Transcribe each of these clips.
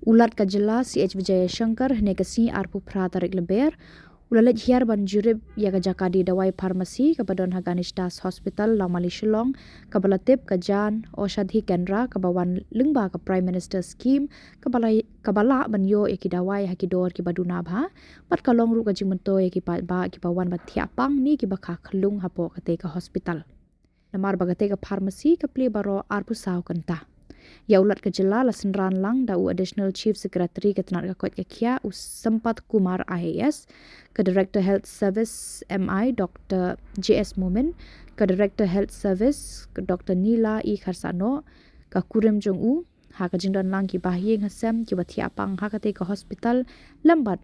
Ulat ka jela CH Vijaya Shankar negasi arpu pra tarik leber. Ulalet Hiar ban Jurip ya ka jakadi dawai farmasi ka badon Haganish Das Hospital Lamali Shillong ka balatip ka jan Aushadhi Kendra ka bawan Lyngba ka Prime Minister Scheme ka bala ban yo eki dawai hakidor ki baduna bha pat ka long ru ka jingmento eki ba ki bawan ba thiapang ni ki ba kha khlung hapo ka te ka hospital namar bagate ka pharmacy ka ple baro arpu saw kanta ya ulat ka jela la senran lang da additional chief secretary ka tanar ka kot ka khia Sampat Kumar IAS ka director health service MI Dr JS Mumin ka director health service ka Dr Nila E Kharsano ka Kurem Jong U ha ka jingdan lang ki bahye ngasam ki bathi apang ha ka te ka hospital lambat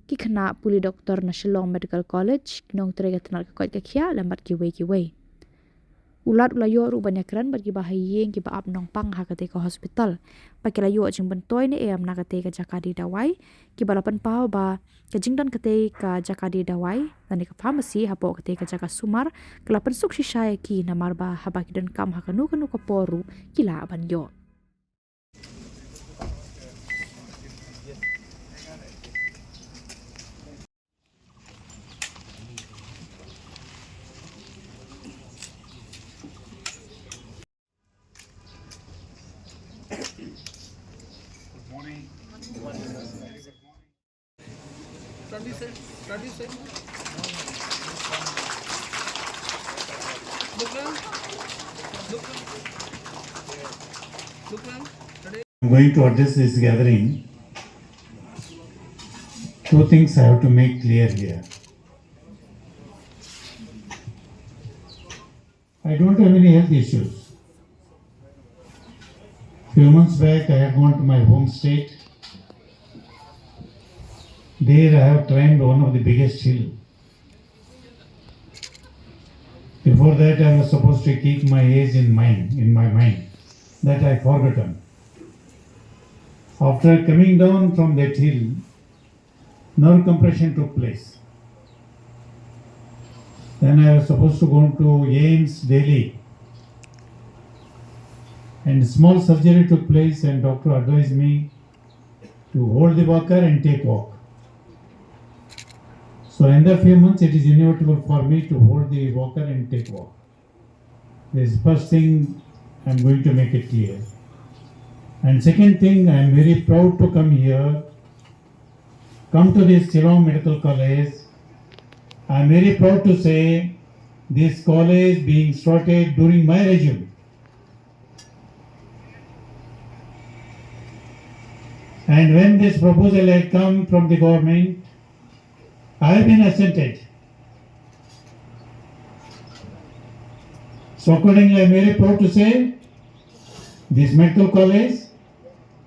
ki khana puli doctor na Shillong Medical College nong tre ka tanar ka kot ka khia lambat ki wei ulat ulayo ru banyakran bagi bahayeng ki ba nong pang ha ka te ka hospital pakila yo jing bentoy ne am na ka te ka jakadi dawai ki balapan pau ba ka jingdan ka te ka jakadi dawai tani ka pharmacy ha po ka te ka jaka sumar kelapan suk shisha ki namar ba ha ba ki dan kam ha kanu ka poru kila ban yo I'm going to address this gathering. Two things I have to make clear here. I don't have any health issues. Few months back I had gone to my home state. There I have climbed one of the biggest hill. Before that I was supposed to keep my age in my mind. That I forgotten. After coming down from that hill, nerve compression took place. Then I was supposed to go to AIMS Delhi. And small surgery took place and doctor advised me to hold the walker and take walk. So in the few months it is inevitable for me to hold the walker and take walk. This is first thing I am going to make it clear. And second thing, I am very proud to come here, come to this Shillong Medical College. I am very proud to say this college being started during my regime. And when this proposal had come from the government, I have been assented. So accordingly, I am very proud to say this medical college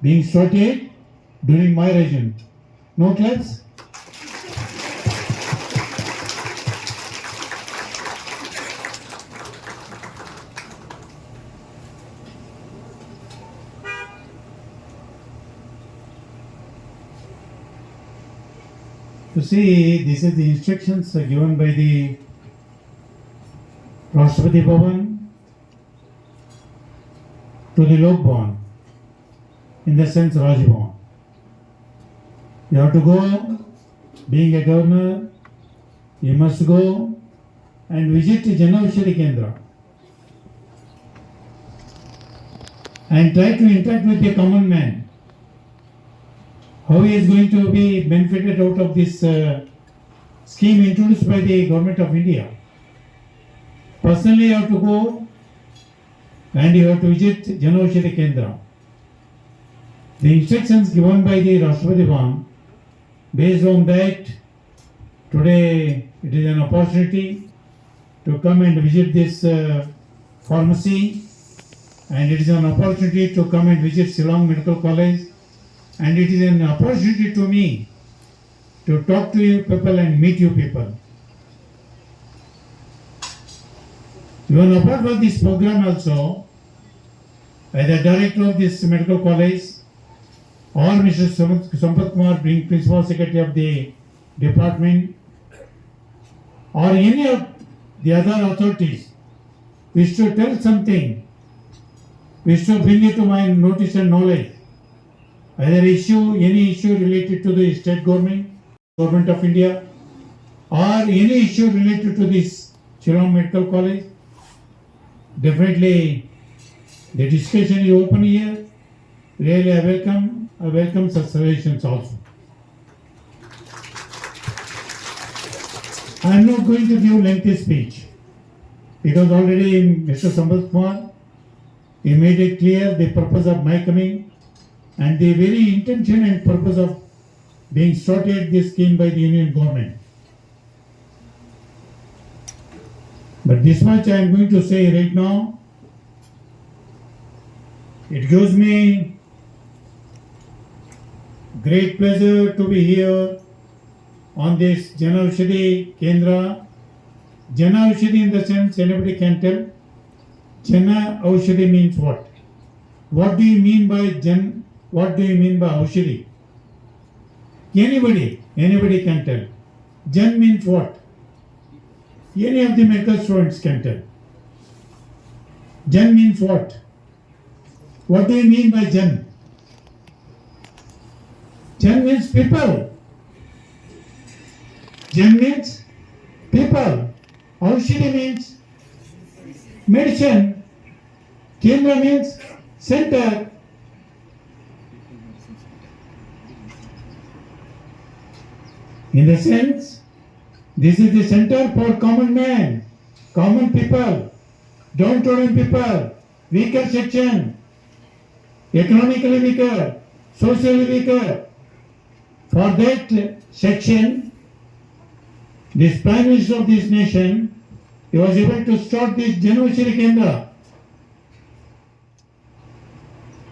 being started during my regime. No claps? You see, this is the instructions given by the Aushadhi Bhavan to the Lok Bhavan, in the sense Raj Bhavan. You have to go, being a governor, you must go and visit Aushadhi Kendra and try to interact with the common man. How he is going to be benefited out of this scheme introduced by the government of India. Personally, you have to go and you have to visit Aushadhi Kendra. The instructions given by the Rashtrapati Bhavan, based on that, today it is an opportunity to come and visit this pharmacy, and it is an opportunity to come and visit Shillong Medical College, and it is an opportunity to me to talk to you people and meet you people. Even apart from this program also, as the director of this medical college, or Mr. Sampat Kumar, being principal secretary of the department, or any of the other authorities, wish to tell something, wish to bring it to my notice and knowledge, either any issue related to the state government of India, or any issue related to this Shillong Medical College, definitely the discussion is open here. Really, I welcome such suggestions also. I am not going to give lengthy speech because already Mr. Samla he made it clear the purpose of my coming and the very intention and purpose of being started this scheme by the Union government. But this much I am going to say right now. It gives me great pleasure to be here on this Aushadhi Kendra. Aushadhi in the sense anybody can tell. Aushadhi means what? What do you mean by What do you mean by Aushadhi? Anybody can tell. Jan means what? Any of the medical students can tell. Jan means what? What do you mean by Jan? Jan means people. Jan means people. Aushadhi means medicine. Kendra means center. In the sense, this is the center for common man, common people, downtrodden people, weaker section, economically weaker, socially weaker. For that section, this Prime Minister of this nation, he was able to start this Aushadhi Kendra,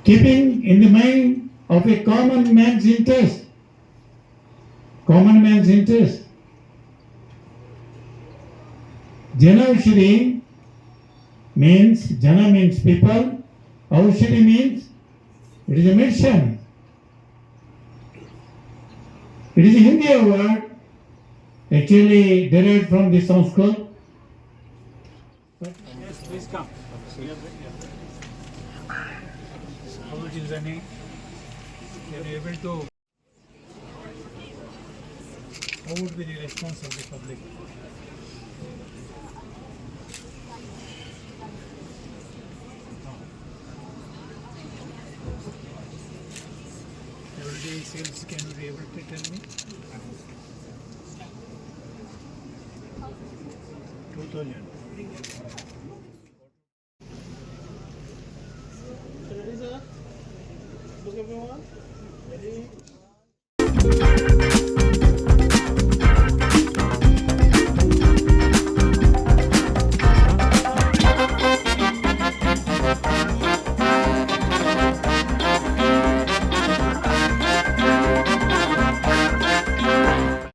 keeping in the mind of a common man's interest. Common man's interest. Aushadhi means, Jana means people, Aushadhi means it is a medicine. It is a Hindi word, actually derived from the Sanskrit. Yes, please come. How it is running? They are able to. How would be the response of the public? Everyday sales, can you be able to tell me? 2000. Ready, sir? Look everyone.